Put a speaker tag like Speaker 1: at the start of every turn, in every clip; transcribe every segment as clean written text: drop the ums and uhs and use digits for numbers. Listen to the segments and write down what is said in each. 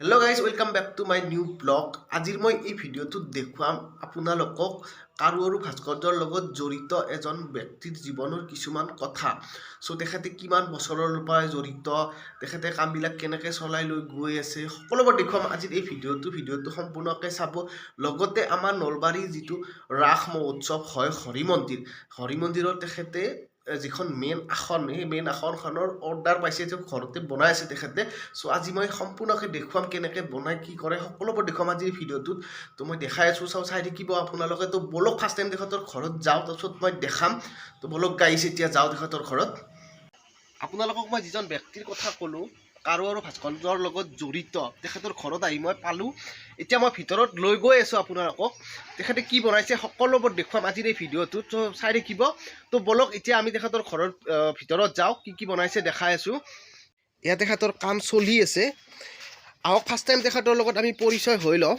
Speaker 1: Hello guys, welcome back to my new blog. আজিৰ মই এই ভিডিঅ'টোত দেখুৱাম আপোনালোকক কাৰু আৰু ভাস্কৰ্যৰ লগত জড়িত এজন ব্যক্তিৰ জীৱনৰ কিছুমান কথা। সো তেখেতে কিমান বছৰৰ পৰা জড়িত, তেখেতে কামবিলাক কেনেকৈ চলাই লৈ গৈ আছে, সকলোবোৰ দেখুৱাম আজিৰ এই ভিডিঅ'টো সম্পূৰ্ণকৈ চাব। লগতে আমাৰ নলবাৰীৰ যিটো ৰাস মহোৎসৱ হয় হৰি মন্দিৰৰ তেখেতে যিখন মেইন আসন, সেই মেইন আসনখনৰ অৰ্ডাৰ পাইছে, যে ঘৰতে বনাই আছে তেখেতে। সো আজি মই সম্পূৰ্ণকৈ দেখুৱাম কেনেকৈ বনাই কি কৰে, সকলোবোৰ দেখুৱাম আজিৰ ভিডিঅ'টোত। তো মই দেখাই আছোঁ, চাই থাকিব আপোনালোকে। তো বলক ফাৰ্ষ্ট টাইম তেখেতৰ ঘৰত যাওঁ, তাৰপিছত মই দেখাম। তো বলক গাইছে এতিয়া যাওঁ তেখেতৰ ঘৰত। আপোনালোকক মই যিজন ব্যক্তিৰ কথা ক'লোঁ কাৰু আৰু ভাস্কৰ্যৰ লগত জড়িত, তেখেতৰ ঘৰত আহি মই পালোঁ। এতিয়া মই ভিতৰত লৈ গৈ আছোঁ আপোনালোকক, তেখেতে কি বনাইছে সকলোবোৰ দেখুৱাম আজিৰ এই ভিডিঅ'টোত। তো চাই থাকিব। তো বলক এতিয়া আমি তেখেতৰ ঘৰৰ ভিতৰত যাওঁ, কি বনাইছে দেখাই আছোঁ। ইয়াত তেখেতৰ কাম চলি আছে। আহক ফাৰ্ষ্ট টাইম তেখেতৰ লগত আমি পৰিচয় হৈ লওঁ।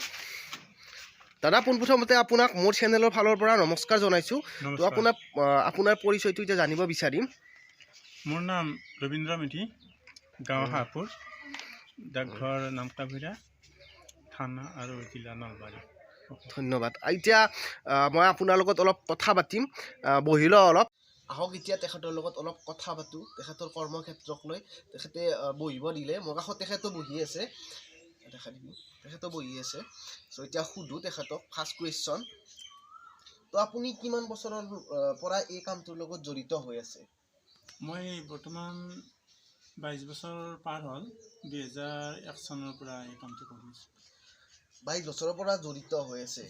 Speaker 1: দাদা, পোনপ্ৰথমতে আপোনাক মোৰ চেনেলৰ ফালৰ পৰা নমস্কাৰ জনাইছোঁ। তো আপোনাৰ পৰিচয়টো এতিয়া জানিব বিচাৰিম।
Speaker 2: মোৰ নাম ৰবীন্দ্ৰ মেধি, গাঁও হাপুৰ, ডাকঘৰ নামকাবিৰা, থানা আৰু জিলা নলবাৰী।
Speaker 1: ধন্যবাদ। এতিয়া মই আপোনাৰ লগত অলপ কথা পাতিম, বহি লওঁ অলপ। আহক এতিয়া তেখেতৰ লগত অলপ কথা পাতোঁ, তেখেতৰ কৰ্মক্ষেত্ৰক লৈ। তেখেতে বহিব দিলে, মোৰ কাষত তেখেতো বহি আছে, তেখেতো বহি আছে। চ' এতিয়া সুধোঁ তেখেতক ফাৰ্ষ্ট কুৱেশ্যন। তো আপুনি কিমান বছৰৰ পৰা এই কামটোৰ লগত জড়িত হৈ আছে?
Speaker 2: মই বৰ্তমান 22 বছৰ পাৰ হ'ল। 2001 চনৰ পৰা এই কামটো কৰিছোঁ।
Speaker 1: 22 বছৰৰ পৰা জড়িত হৈ আছে।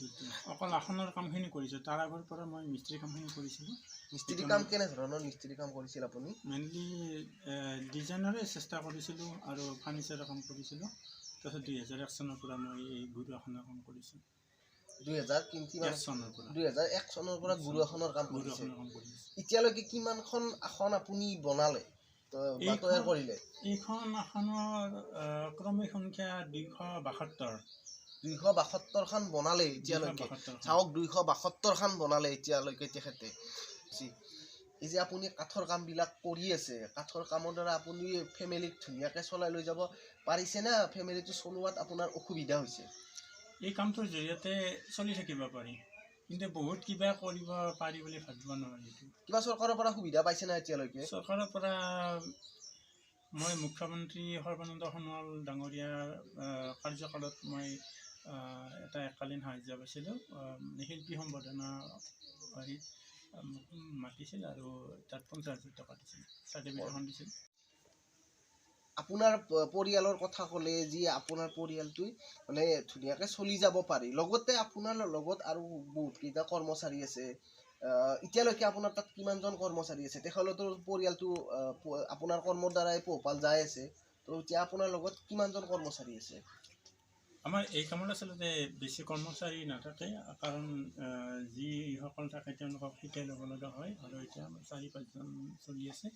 Speaker 2: অকল আসনৰ কামখিনি কৰিছোঁ, তাৰ আগৰ পৰা মই মিস্ত্ৰী কামখিনি কৰিছিলোঁ।
Speaker 1: মিস্ত্ৰী কাম কেনেধৰণৰ মিস্ত্ৰী কাম কৰিছিল আপুনি?
Speaker 2: মেইনলি ডিজাইনৰে চেষ্টা কৰিছিলোঁ আৰু ফাৰ্নিচাৰৰ কাম কৰিছিলোঁ। তাৰপিছত 2001 চনৰ পৰা মই এই গুৰু আসনৰ কাম কৰিছোঁ। 2001
Speaker 1: চনৰ পৰা গুৰু আসনৰ কাম কৰিছে। এতিয়ালৈকে কিমানখন আসন আপুনি বনালে তৈয়াৰ কৰিলে?
Speaker 2: এইখন আসনৰ ক্ৰমিক সংখ্যা 272।
Speaker 1: 272খন বনালে এতিয়ালৈকে। চাওক, 272খন বনালে এতিয়ালৈকে তেখেতে। এই যে আপুনি কাঠৰ কামবিলাক কৰি আছে, কাঠৰ কামৰ দ্বাৰা আপুনি ফেমিলিক ধুনীয়াকৈ চলাই লৈ যাব পাৰিছে নে ফেমিলিটো চলোৱাত আপোনাৰ অসুবিধা হৈছে?
Speaker 2: এই কামটোৰ জৰিয়তে চলি থাকিব পাৰি, কিন্তু বহুত কিবা কৰিব পাৰি বুলি ভাবিব নোৱাৰি।
Speaker 1: কিবা চৰকাৰৰ পৰা সুবিধা পাইছে না এতিয়ালৈকে?
Speaker 2: চৰকাৰৰ পৰা মই মুখ্যমন্ত্ৰী সৰ্বানন্দ সোণোৱাল ডাঙৰীয়াৰ কাৰ্যকালত মই এটা এককালীন সাহায্য পাইছিলোঁ। শিল্পী সম্বৰ্ধনা মাতিছিল আৰু তাত 50,000 টকা দিছিল, চাৰ্টিফিকেটখন দিছিল।
Speaker 1: আপোনাৰ পৰিয়ালৰ কথা ক'লে, যি আপোনাৰ পৰিয়ালটোৱে মানে ধুনীয়াকৈ চলি যাব পাৰি, লগতে আপোনাৰ লগত আৰু বহুতকেইটা কৰ্মচাৰী আছে। এতিয়ালৈকে আপোনাৰ তাত কিমানজন কৰ্মচাৰী আছে? তেখেতৰ পৰিয়ালটো আপোনাৰ কৰ্মৰ দ্বাৰাই পোহপাল যাই আছে। তো এতিয়া আপোনাৰ লগত কিমানজন কৰ্মচাৰী আছে?
Speaker 2: আমাৰ এই কামত আচলতে বেছি কৰ্মচাৰী নাথাকে, কাৰণ যিসকল থাকে তেওঁলোকক শিকাই ল'ব লগা হয়। আৰু এতিয়া 4-5জন চলি আছে,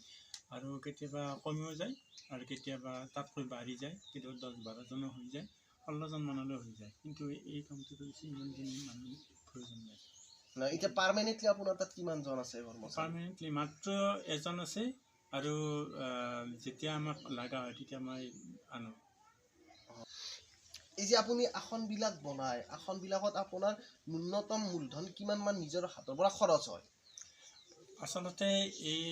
Speaker 2: আৰু কেতিয়াবা কমিও যায় আৰু কেতিয়াবা তাতকৈ বাঢ়ি যায়, কেতিয়াবা 10-12জনো হৈ যায়, 16জন মানলৈ হৈ যায়। কিন্তু এই কামটো কৰিছে ইমানখিনি মানুহ প্ৰয়োজন নাই।
Speaker 1: এতিয়া পাৰ্মানেণ্টলি আপোনাৰ তাত কিমানজন আছে কৰ্মচাৰী?
Speaker 2: পাৰ্মানেণ্টলি মাত্ৰ এজন আছে, আৰু যেতিয়া আমাক লগা হয় তেতিয়া মই আনো।
Speaker 1: এই যে আপুনি আসনবিলাক বনায়, আসনবিলাকত আপোনাৰ ন্যূনতম মূলধন কিমান মান নিজৰ হাতৰ পৰা খৰচ হয়?
Speaker 2: আচলতে এই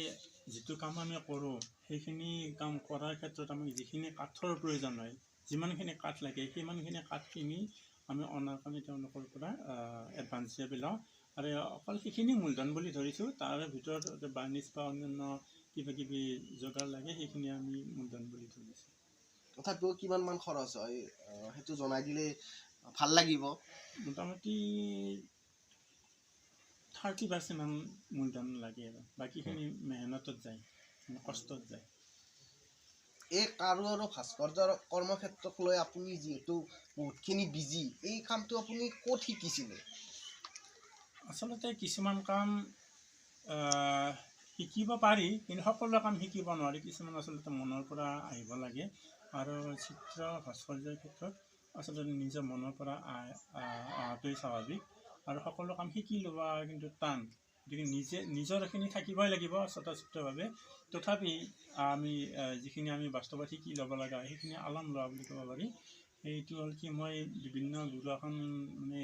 Speaker 2: যিটো কাম আমি কৰোঁ, সেইখিনি কাম কৰাৰ ক্ষেত্ৰত আমি যিখিনি কাঠৰ প্ৰয়োজন হয়, যিমানখিনি কাঠ লাগে সিমানখিনি কাঠ কিনি আমি অনাৰ কাৰণে তেওঁলোকৰ পৰা এডভান্স হিচাপে লওঁ। আৰু অকল সেইখিনি মূলধন বুলি ধৰিছোঁ, তাৰে ভিতৰত বাৰ্ণিছ বা অন্যান্য কিবাকিবি যোগাৰ লাগে, সেইখিনি আমি মূলধন বুলি ধৰিছোঁ।
Speaker 1: তথাপিও কিমান মান খৰচ হয় সেইটো জনাই দিলে ভাল লাগিব।
Speaker 2: মোটামুটি 30% মান মূলধন লাগে, আৰু বাকীখিনি মেহনতত যায়, কষ্টত যায়।
Speaker 1: এই কাৰু আৰু ভাস্কৰ্যৰ কৰ্মক্ষেত্ৰক লৈ আপুনি যিহেতু বহুতখিনি বিজি, এই কামটো আপুনি ক'ত শিকিছিলে?
Speaker 2: আচলতে কিছুমান কাম শিকিব পাৰি, কিন্তু সকলো কাম শিকিব নোৱাৰি। কিছুমান আচলতে মনৰ পৰা আহিব লাগে, আৰু চিত্ৰ ভাস্কৰ্যৰ ক্ষেত্ৰত আচলতে নিজৰ মনৰ পৰা অহাটোৱেই স্বাভাৱিক। আৰু সকলো কাম শিকি লোৱা কিন্তু টান, গতিকে নিজৰখিনি থাকিবই লাগিব স্বতঃস্ফূৰ্তভাৱে। তথাপি আমি যিখিনি আমি বাস্তৱত শিকি ল'ব লগা হয়, সেইখিনি আলম লোৱা বুলি ক'ব পাৰি। সেইটো হ'ল কি মই বিভিন্ন গুৰু আসন মানে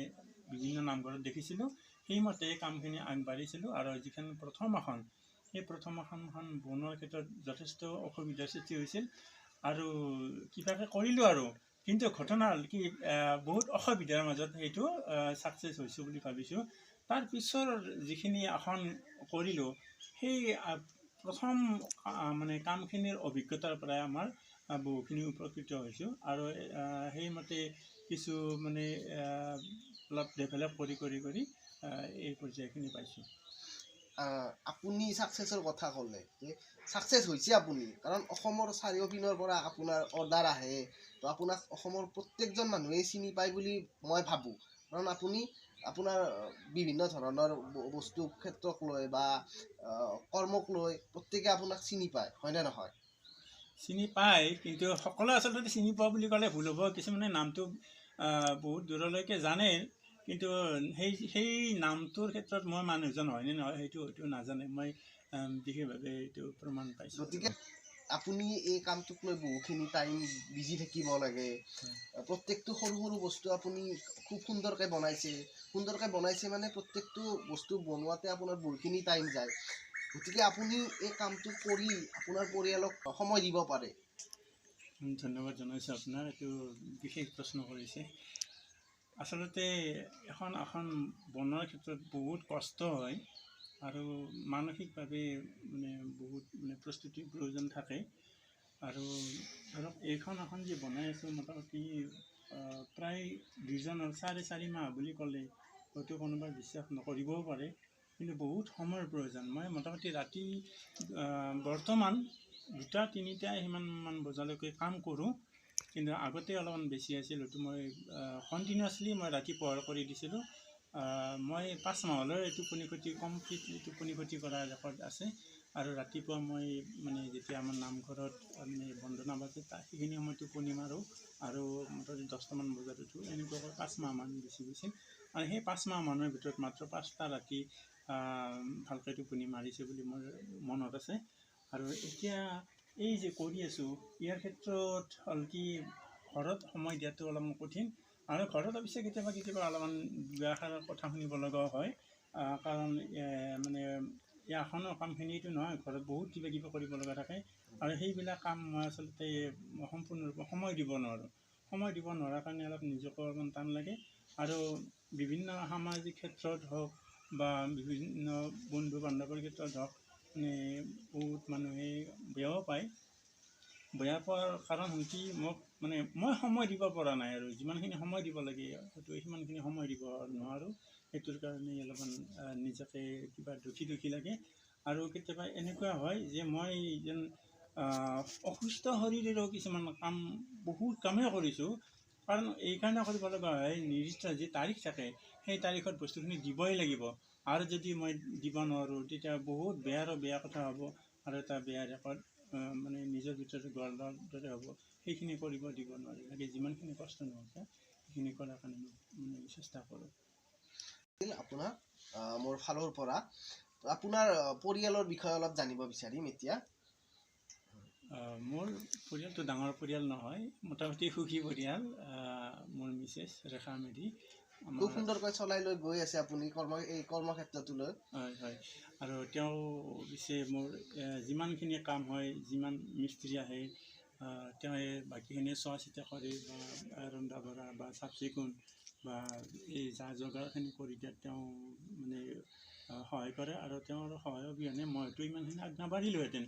Speaker 2: বিভিন্ন নামঘৰত দেখিছিলোঁ, সেইমতে কামখিনি আগবাঢ়িছিলোঁ। আৰু যিখন প্ৰথম আসন, সেই প্ৰথম আসনখন বনোৱাৰ ক্ষেত্ৰত যথেষ্ট অসুবিধাৰ সৃষ্টি হৈছিল আৰু কিবাকৈ কৰিলোঁ আৰু। কিন্তু ঘটনা হ'ল কি বহুত অসুবিধাৰ মাজত সেইটো ছাকচেছ হৈছোঁ বুলি ভাবিছোঁ। তাৰ পিছৰ যিখিনি আসন কৰিলোঁ, সেই প্ৰথম মানে কামখিনিৰ অভিজ্ঞতাৰ পৰাই আমাৰ বহুখিনি উপকৃত হৈছোঁ। আৰু সেইমতে কিছু মানে অলপ ডেভেলপ কৰি এই পৰ্যায়খিনি পাইছোঁ।
Speaker 1: আপুনি ছাকচেছৰ কথা ক'লে যে ছাকচেছ হৈছে আপুনি, কাৰণ অসমৰ চাৰিওপিনৰ পৰা আপোনাৰ অৰ্ডাৰ আহে, তো আপোনাক অসমৰ প্ৰত্যেকজন মানুহে চিনি পায় বুলি মই ভাবোঁ। কাৰণ আপুনি আপোনাৰ বিভিন্ন ধৰণৰ বস্তু ক্ষেত্ৰক লৈ বা কৰ্মক লৈ প্ৰত্যেকে আপোনাক চিনি পায়, হয়নে নহয়?
Speaker 2: চিনি পায়, কিন্তু সকলোৱে আচলতে চিনি পোৱা বুলি ক'লে ভুল হ'ব। কিছুমানে নামটো বহুত দূৰলৈকে জানে, কিন্তু সেই নামটোৰ ক্ষেত্ৰত মই মানুহজন হয়নে নহয় সেইটো নাজানে। মই বিশেষভাৱে এইটো প্ৰমাণ পাইছোঁ।
Speaker 1: গতিকে আপুনি এই কামটোক লৈ বহুখিনি টাইম বিজি থাকিব লাগে। প্ৰত্যেকটো সৰু সৰু বস্তু আপুনি খুব সুন্দৰকৈ বনাইছে মানে প্ৰত্যেকটো বস্তু বনোৱাতে আপোনাৰ বহুখিনি টাইম যায়। গতিকে আপুনি এই কামটো কৰি আপোনাৰ পৰিয়ালক সময় দিব পাৰে।
Speaker 2: ধন্যবাদ জনাইছোঁ আপোনাক, এইটো বিশেষ প্ৰশ্ন কৰিছে। আচলতে এখন আসন বনোৱাৰ ক্ষেত্ৰত বহুত কষ্ট হয় আৰু মানসিকভাৱে মানে বহুত মানে প্ৰস্তুতিৰ প্ৰয়োজন থাকে। আৰু ধৰক এইখন আসন যে বনাই আছোঁ, মোটামুটি প্ৰায় 4.5 মাহ বুলি ক'লে হয়তো কোনোবাই বিশ্বাস নকৰিবও পাৰে, কিন্তু বহুত সময়ৰ প্ৰয়োজন। মই মোটামুটি ৰাতি বৰ্তমান 2-3 সিমানমান বজালৈকে কাম কৰোঁ, কিন্তু আগতে অলপমান বেছি আছিল। হয়তো মই কণ্টিনিউৱাছলি মই ৰাতি পোহৰ কৰি দিছিলোঁ। মই 5 মাহলৈ টোপনি ক্ষতি কৰা ৰেকৰ্ড আছে। আৰু ৰাতিপুৱা মই মানে যেতিয়া আমাৰ নামঘৰত মানে বন্দনা বাজে, সেইখিনি সময়ত টোপনি মাৰোঁ আৰু মোটামুটি 10টামান বজাত উঠোঁ। এনেকুৱাকৈ 5 মাহমান গুচি গৈছিল। আৰু সেই 5 মাহমানৰ ভিতৰত মাত্ৰ 5টা ৰাতি ভালকৈ টোপনি মাৰিছে বুলি মোৰ মনত আছে। আৰু এতিয়া এই যে কৰি আছোঁ, ইয়াৰ ক্ষেত্ৰত হ'ল কি ঘৰত সময় দিয়াটো অলপমান কঠিন। আৰু ঘৰত অৱশ্যে কেতিয়াবা অলপমান দুআষাৰ কথা শুনিব লগাও হয়, কাৰণ মানে এই আসনৰ কামখিনিটো নহয়, ঘৰত বহুত কিবা কৰিব লগা থাকে। আৰু সেইবিলাক কাম মই আচলতে সম্পূৰ্ণৰূপে সময় দিব নোৱাৰোঁ। সময় দিব নোৱাৰাৰ কাৰণে অলপ নিজকো অলপমান টান লাগে। আৰু বিভিন্ন সামাজিক ক্ষেত্ৰত হওক বা বিভিন্ন বন্ধু বান্ধৱৰ ক্ষেত্ৰত হওক, মানে বহুত মানুহে বেয়াও পায়। বেয়া পোৱাৰ কাৰণ হ'ল কি, মই সময় দিব পৰা নাই, আৰু যিমানখিনি সময় দিব লাগে হয়তো সিমানখিনি সময় দিব নোৱাৰোঁ। সেইটোৰ কাৰণে অলপমান নিজকে কিবা দুখী লাগে। আৰু কেতিয়াবা এনেকুৱা হয় যে মই যেন অসুস্থ শৰীৰেও কিছুমান বহুত কামেই কৰিছোঁ, কাৰণ এইকাৰণে কৰিব লগা হয়, নিৰ্দিষ্ট যি তাৰিখ থাকে সেই তাৰিখত বস্তুখিনি দিবই লাগিব। আৰু যদি মই দিব নোৱাৰোঁ, তেতিয়া বহুত বেয়া কথা হ'ব, আৰু এটা বেয়া ৰেকৰ্ড মানে নিজৰ ভিতৰত গঢ় লোৱাৰ দৰে হ'ব। সেইখিনি কৰিব দিব নোৱাৰি লাগে। যিমানখিনি কষ্ট নহওক সেইখিনি কৰাৰ কাৰণে মই চেষ্টা কৰোঁ।
Speaker 1: আপোনাৰ মোৰ ফালৰ পৰা আপোনাৰ পৰিয়ালৰ বিষয়ে অলপ জানিব বিচাৰিম এতিয়া।
Speaker 2: মোৰ পৰিয়ালটো ডাঙৰ পৰিয়াল নহয়, মোটামুটি সুখী পৰিয়াল। মোৰ মিছেছ ৰেখা মেধি
Speaker 1: খুব সুন্দৰকৈ চলাই লৈ গৈ আছে আপুনি এই কৰ্মক্ষেত্ৰটোলৈ।
Speaker 2: হয়। আৰু তেওঁ পিছে মোৰ যিমানখিনি কাম হয়, যিমান মিস্ত্ৰী আহে, তেওঁ বাকীখিনি চোৱা চিতা কৰে, বা ৰন্ধা বঢ়া বা চাফ চিকুণ বা এই যা যোগাৰখিনি কৰি দিয়াত তেওঁ মানে সহায় কৰে। আৰু তেওঁৰ সহায় অবিহনে মইতো ইমানখিনি আগ নাবাঢ়িলোহেঁতেন।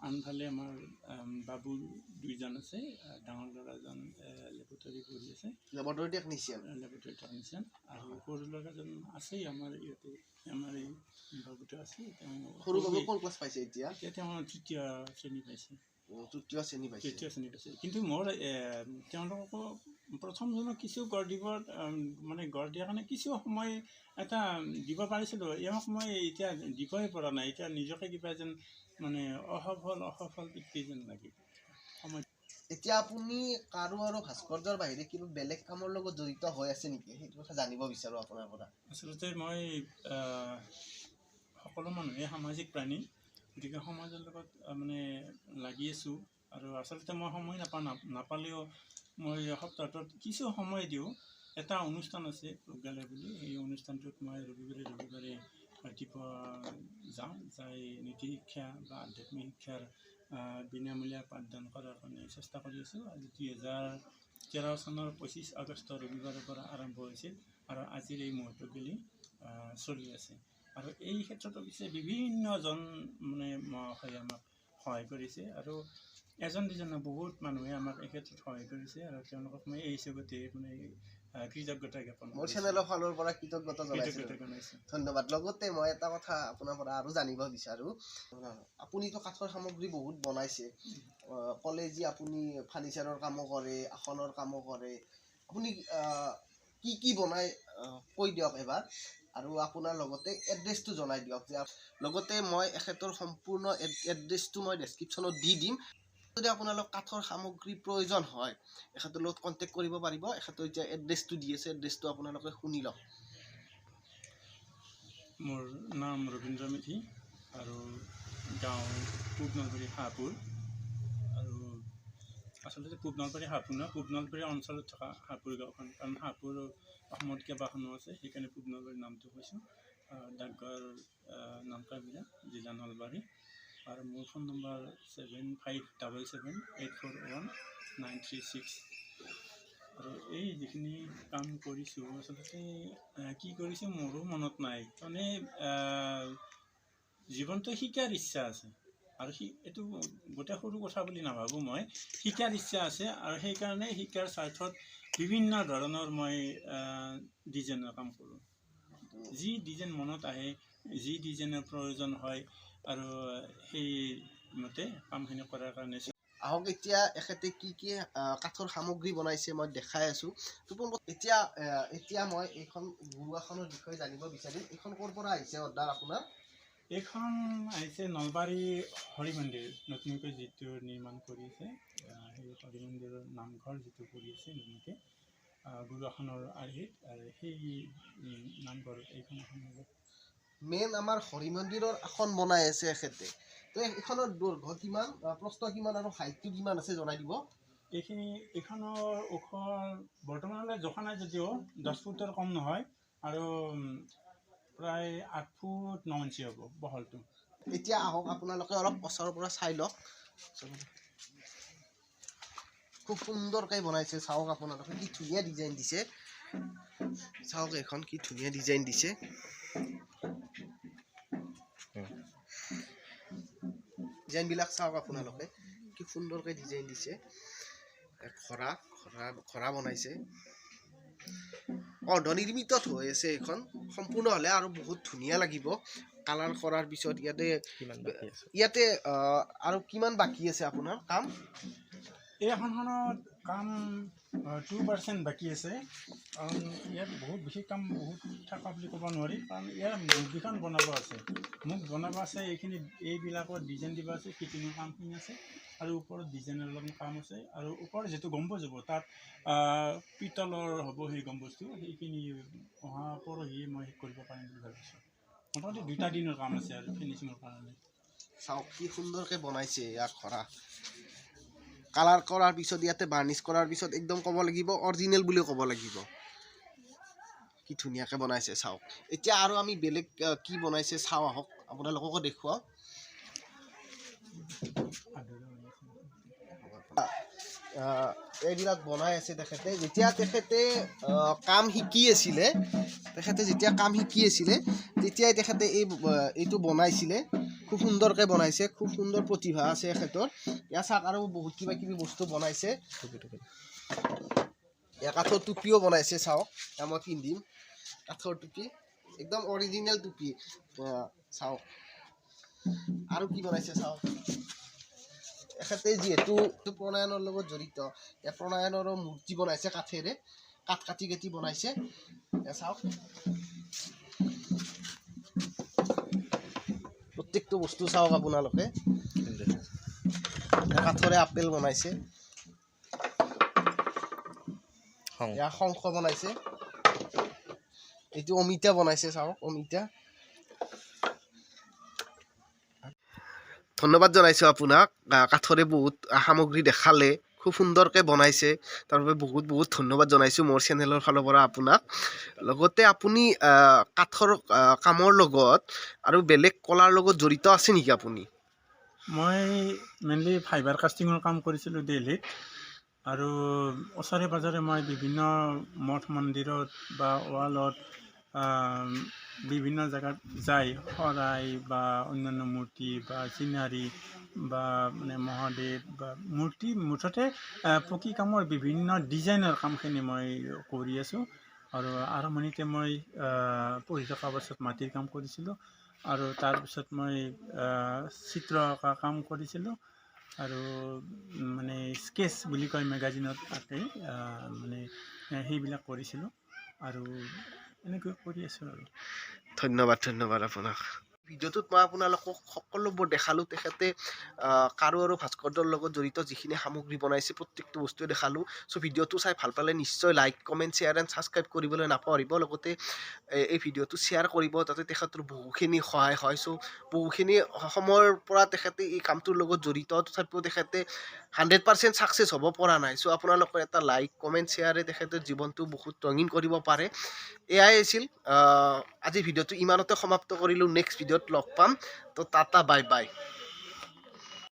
Speaker 2: আনফালে আমাৰ বাবু 2জন আছে। ডাঙৰ ল'ৰাজন লেবৰেটৰী পঢ়ি আছে,
Speaker 1: লেবৰেটৰী টেকনিচিয়ান।
Speaker 2: আৰু সৰু ল'ৰাজন আছেই আমাৰ ইয়াতে, আমাৰ এই বাবুটো আছে।
Speaker 1: সৰু বাবু কোন ক্লাছ পাইছে এতিয়া?
Speaker 2: তেওঁ 3য় শ্ৰেণী পাইছে।
Speaker 1: 3য় শ্ৰেণী পাইছে।
Speaker 2: কিন্তু মোৰ তেওঁলোককো প্ৰথমজনক কিছু গঢ় দিয়াৰ কাৰণে কিছু সময় এটা দিব পাৰিছিলোঁ। এওঁক মই এতিয়া দিবই পৰা নাই। এতিয়া নিজকে কিবা যেন মানে অসফল পিতৃ যেন লাগে।
Speaker 1: এতিয়া আপুনি কাৰু আৰু ভাস্কৰ্যৰ বাহিৰে কিবা বেলেগ কামৰ লগত জড়িত হৈ আছে নেকি? সেইটো কথা জানিব বিচাৰোঁ আপোনাৰ পৰা।
Speaker 2: আচলতে মই সকলো মানুহে সামাজিক প্ৰাণী, গতিকে সমাজৰ লগত মানে লাগি আছোঁ। আৰু আচলতে মই সময় নাপালেও মই সপ্তাহত কিছু সময় দিওঁ এটা অনুষ্ঠান আছে প্ৰজ্ঞালয় বুলি এই অনুষ্ঠানটোত মই ৰবিবাৰে ৰাতিপুৱা যাওঁ যাই নীতি শিক্ষা বা আধ্যাত্মিক শিক্ষাৰ বিনামূলীয়া পাঠদান কৰাৰ কাৰণে চেষ্টা কৰি আছোঁ আজি 2013 চনৰ 25 আগষ্ট ৰবিবাৰৰ পৰা আৰম্ভ হৈছিল আৰু আজিৰ এই মুহূৰ্তগুলি চলি আছে আৰু এই ক্ষেত্ৰত অৱশ্যে বিভিন্নজন মানে মহাশয়ে আমাক সহায় কৰিছে আৰু এজন দুজন বহুত মানুহে আমাক এই ক্ষেত্ৰত সহায় কৰিছে আৰু তেওঁলোকক মই এই হিচাপতে মানে কৃতজ্ঞতা জ্ঞাপন
Speaker 1: মোৰ চেনেলৰ ফালৰ পৰা কৃতজ্ঞতা জনাইছোঁ ধন্যবাদ লগতে মই এটা কথা আপোনাৰ পৰা আৰু জানিব বিচাৰোঁ আপুনিতো কাঠৰ সামগ্ৰী বহুত বনাইছে ক'লে যে আপুনি ফাৰ্নিচাৰৰ কামো কৰে আসনৰ কামো কৰে আপুনি কি বনাই কৈ দিয়ক এবাৰ আৰু আপোনাৰ লগতে এড্ৰেছটো জনাই দিয়ক যে লগতে মই এখেতৰ সম্পূৰ্ণ এড্ৰেছটো মই ডেছক্ৰিপশ্যনত দি দিম যদি আপোনালোক কাঠৰ সামগ্ৰী প্ৰয়োজন হয় এখেতৰ লগত কণ্টেক্ট কৰিব পাৰিব এখেতৰ এতিয়া এড্ৰেছটো দি আছে এড্ৰেছটো আপোনালোকে শুনি লওক
Speaker 2: মোৰ নাম ৰবীন্দ্ৰ মেধি আৰু গাঁও পূব নলবাৰী হাপুৰ আৰু আচলতে পূব নলবাৰী হাপুৰ নহয় পূব নলবাৰী অঞ্চলত থকা হাপুৰ গাঁওখন কাৰণ হাপুৰ অসমত কেইবাখনো আছে সেইকাৰণে পূব নলবাৰী নামটো কৈছোঁ ডাকঘৰ নামকাবিলা জিলা নলবাৰী আৰু মোৰ ফোন নম্বৰ 7577841936 আৰু এই যিখিনি কাম কৰিছোঁ আচলতে কি কৰিছোঁ মোৰো মনত নাই মানে জীৱনটো শিকাৰ ইচ্ছা আছে আৰু এইটো গোটেই সৰু কথা বুলি নাভাবোঁ মই শিকাৰ ইচ্ছা আছে আৰু সেইকাৰণে শিকাৰ স্বাৰ্থত বিভিন্ন ধৰণৰ মই ডিজাইনৰ কাম কৰোঁ যি ডিজাইন মনত আহে যি ডিজাইনৰ প্ৰয়োজন হয় আৰু সেইমতে কামখিনি কৰাৰ কাৰণে আহক এতিয়া এখেতে কি কাঠৰ সামগ্ৰী বনাইছে মই দেখাই আছোঁ এতিয়া মই এইখন গুৰুৱাখনৰ বিষয়ে জানিব বিচাৰিম এইখন ক'ৰ পৰা আহিছে অৰ্ডাৰ আপোনাৰ এইখন আহিছে নলবাৰী হৰি মন্দিৰ নতুনকৈ যিটো নিৰ্মাণ কৰিছে সেই হৰি মন্দিৰৰ নামঘৰ যিটো কৰি আছে নতুনকৈ গুৰুৱাখনৰ আৰ্হিত আৰু সেই নামঘৰত এইখন মেইন আমাৰ হৰি মন্দিৰৰ আসন বনাই আছে এখেতে তো এইখনৰ দৈৰ্ঘ্য কিমান প্ৰস্থ কিমান আৰু হাইটটো কিমান আছে জনাই দিব এইখনৰ ওখ বৰ্তমানলৈ জোখা নাই যদিও 10 ফুটৰ কম নহয় আৰু প্ৰায় 8 ফুট 9 ইঞ্চি হ'ব বহলটো এতিয়া আহক আপোনালোকে অলপ ওচৰৰ পৰা চাই লওক খুব সুন্দৰকৈ বনাইছে চাওক আপোনালোকে কি ধুনীয়া ডিজাইন দিছে চাওক এখন কি ধুনীয়া ডিজাইন দিছে ডিজাইনবিলাক চাওক আপোনালোকে কি সুন্দৰকৈ ডিজাইন দিছে ঘৰা বনাইছে অৰ্ধনিৰ্মিতত হৈ আছে এইখন সম্পূৰ্ণ হ'লে আৰু বহুত ধুনীয়া লাগিব কালাৰ কৰাৰ পিছত ইয়াতে আৰু কিমান বাকী আছে আপোনাৰ কাম এই এখনখনত কাম 2% বাকী আছে কাৰণ ইয়াত বহুত বিশেষ কাম বহুত থকা বুলি ক'ব নোৱাৰি কাৰণ ইয়াৰ মুখকেইখন বনাব আছে মুখ বনাব আছে এইবিলাকৰ ডিজাইন দিব আছে ফিটিঙৰ কামখিনি আছে আৰু ওপৰত ডিজাইনৰ অলপ কাম আছে আৰু ওপৰত যিটো গম্বুজ হ'ব তাত পিতলৰ হ'ব সেই গম্বুজটো সেইখিনি অহা পৰহি মই শেষ কৰিব পাৰিম বুলি ভাবিছোঁ মোটামুটি 2টা দিনৰ কাম আছে আৰু ফিনিচিঙৰ কাৰণে চাওক কি সুন্দৰকৈ বনাইছে ইয়াক ঘৰা কালাৰ কৰাৰ পিছত ইয়াতে বাৰ্নিছ কৰাৰ পিছত একদম ক'ব লাগিব অৰিজিনেল বুলি ক'ব লাগিব কি ধুনীয়াকৈ বনাইছে চাওক এতিয়া আৰু আমি বেলেগ কি বনাইছে চাওঁ আহক আপোনালোককো দেখুৱাওঁ এইবিলাক বনাই আছে তেখেতে যেতিয়া তেখেতে কাম শিকি আছিলে তেতিয়াই তেখেতে এইটো বনাইছিলে খুব সুন্দৰকৈ বনাইছে খুব সুন্দৰ প্ৰতিভা আছে এখেতৰ ইয়াৰ চাওক আৰু বহুত কিবা কিবি বস্তু বনাইছে কাঠৰ টুপিও বনাইছে চাওক মই পিন্ধিম কাঠৰ টুপি একদম অৰিজিনেল টুপি চাওক আৰু কি বনাইছে চাওক এখেতে যিহেতু প্ৰণায়নৰ লগত জড়িত ইয়াত প্ৰণায়নৰো মূৰ্তি বনাইছে কাঠেৰে কাঠ কাটি বনাইছে চাওক প্ৰত্যেকটো বস্তু চাওক আপোনালোকে কাঠৰে আপেল বনাইছে শংখ বনাইছে এইটো অমিতা বনাইছে চাওক অমিতা ধন্যবাদ জনাইছোঁ আপোনাক কাঠৰে বহুত সামগ্ৰী দেখালে
Speaker 1: খুব সুন্দৰকৈ বনাইছে, তাৰ বাবে বহুত বহুত ধন্যবাদ জনাইছোঁ মোৰ চেনেলৰ ফালৰ পৰা আপোনাক। লগতে আপুনি কাঠৰ কামৰ লগত আৰু বেলেগ কলাৰ লগত জড়িত আছে নেকি আপুনি?
Speaker 2: মই মেইনলি ফাইবাৰ কাষ্টিঙৰ কাম কৰিছিলোঁ দিল্লীত, আৰু ওচৰে পাঁজৰে মই বিভিন্ন মঠ মন্দিৰত বা ৱালত বিভিন্ন জেগাত যাই শৰাই বা অন্যান্য মূৰ্তি বা চিনাৰী বা মানে মহাদেৱ বা মূৰ্তি, মুঠতে পকী কামৰ বিভিন্ন ডিজাইনৰ কামখিনি মই কৰি আছোঁ। আৰু আৰম্ভণিতে মই পঢ়ি থকা অৱস্থাত মাটিৰ কাম কৰিছিলোঁ, আৰু তাৰপিছত মই চিত্ৰ অঁকা কাম কৰিছিলোঁ, আৰু মানে স্কেচ বুলি কয় মেগাজিনত থাকে, মানে সেইবিলাক কৰিছিলোঁ, আৰু এনেকৈ কৰি আছোঁ আৰু।
Speaker 1: ধন্যবাদ আপোনাক। ভিডিঅ'টোত মই আপোনালোকক সকলোবোৰ দেখালোঁ। তেখেতে কাৰু আৰু ভাস্কৰ্যৰ লগত জড়িত যিখিনি সামগ্ৰী বনাইছে প্ৰত্যেকটো বস্তুৱে দেখালোঁ। চ' ভিডিঅ'টো চাই ভাল পালে নিশ্চয় like, comment, share and subscribe কৰিবলৈ নাপাহৰিব। লগতে এই ভিডিঅ'টো শ্বেয়াৰ কৰিব, যাতে তেখেতৰ বহুখিনি সহায় হয়। চ' বহুখিনি সময়ৰ পৰা তেখেতে এই কামটোৰ লগত জড়িত, তথাপিও তেখেতে 100% ছাকচেছ হ'ব পৰা নাই। চ' আপোনালোকৰ এটা লাইক, কমেণ্ট, শ্বেয়াৰে তেখেতৰ জীৱনটো বহুত ৰঙীন কৰিব পাৰে। এয়াই আছিল আজি ভিডিঅ'টো ইমানতে সমাপ্ত কৰিলোঁ। নেক্সট ভিডিঅ'ত লগ পাম। তো টাটা, বাই বাই।